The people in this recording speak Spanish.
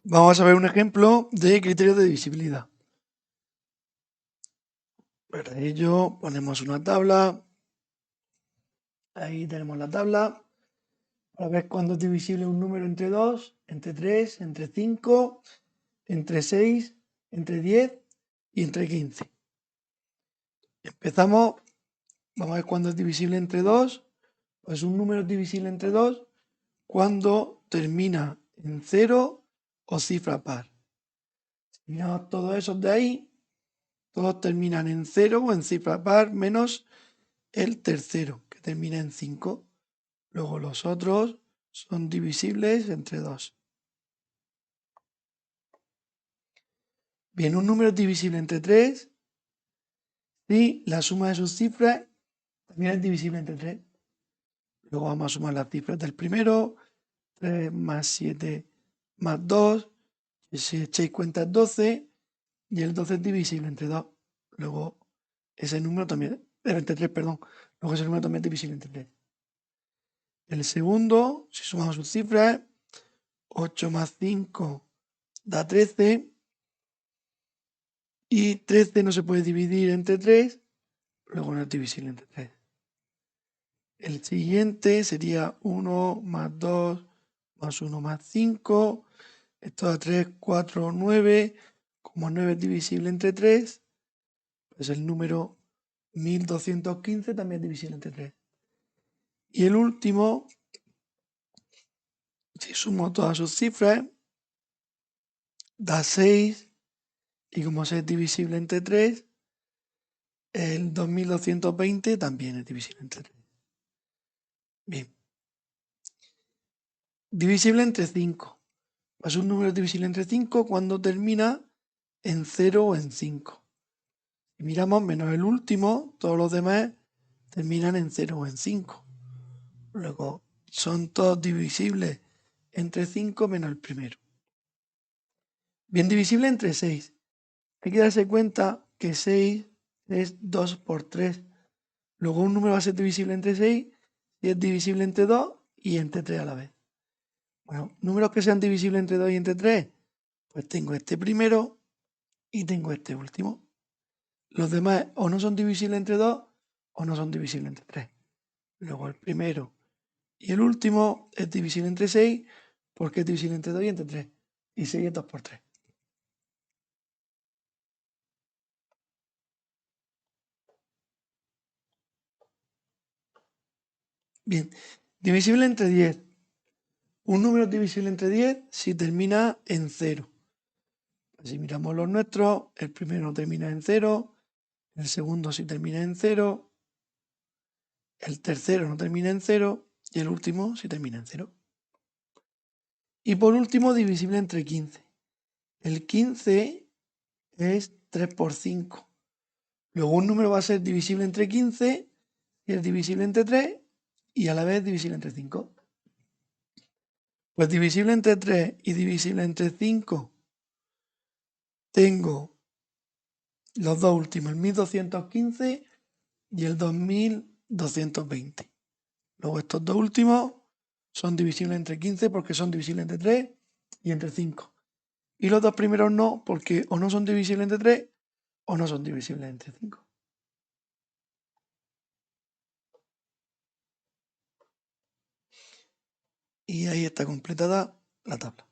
Vamos a ver un ejemplo de criterio de divisibilidad. Para ello ponemos una tabla. Ahí tenemos la tabla. Para ver cuándo es divisible un número entre 2, entre 3, entre 5, entre 6, entre 10 y entre 15. Empezamos. Vamos a ver cuándo es divisible entre 2. Pues un número es divisible entre 2 cuando termina en 0 o cifra par. Si miramos todos esos de ahí, todos terminan en 0 o en cifra par, menos el tercero, que termina en 5. Luego los otros son divisibles entre 2. Bien, un número es divisible entre 3 si la suma de sus cifras también es divisible entre 3. Luego vamos a sumar las cifras del primero. 3 más 7 más 2. Si echáis cuenta es 12. Y el 12 es divisible entre 2. Luego ese número también, entre 3, perdón. Luego ese número también es divisible entre 3. El segundo, si sumamos sus cifras, 8 más 5 da 13. Y 13 no se puede dividir entre 3, luego no es divisible entre 3. El siguiente sería 1 más 2 más 1 más 5. Esto da 3, 4, 9. Como 9 es divisible entre 3, pues el número 1215 también es divisible entre 3. Y el último, si sumo todas sus cifras, da 6. Y como 6 es divisible entre 3, el 2220 también es divisible entre 3. Bien. Divisible entre 5. Pues un número es divisible entre 5 cuando termina en 0 o en 5. Si miramos menos el último, todos los demás terminan en 0 o en 5. Luego son todos divisibles entre 5 menos el primero. Bien, divisible entre 6. Hay que darse cuenta que 6 es 2 por 3. Luego un número va a ser divisible entre 6 y es divisible entre 2 y entre 3 a la vez. Bueno, números que sean divisibles entre 2 y entre 3, pues tengo este primero y tengo este último. Los demás o no son divisibles entre 2 o no son divisibles entre 3. Luego el primero y el último es divisible entre 6 porque es divisible entre 2 y entre 3. Y 6 es 2 por 3. Bien, divisible entre 10. Un número es divisible entre 10 si termina en 0. Si miramos los nuestros, el primero no termina en 0, el segundo sí termina en 0, el tercero no termina en 0 y el último sí termina en 0. Y por último, divisible entre 15. El 15 es 3 por 5. Luego un número va a ser divisible entre 15 y es divisible entre 3 y a la vez divisible entre 5. Pues divisible entre 3 y divisible entre 5 tengo los dos últimos, el 1215 y el 2220. Luego estos dos últimos son divisibles entre 15 porque son divisibles entre 3 y entre 5. Y los dos primeros no, porque o no son divisibles entre 3 o no son divisibles entre 5. Y ahí está completada la tabla.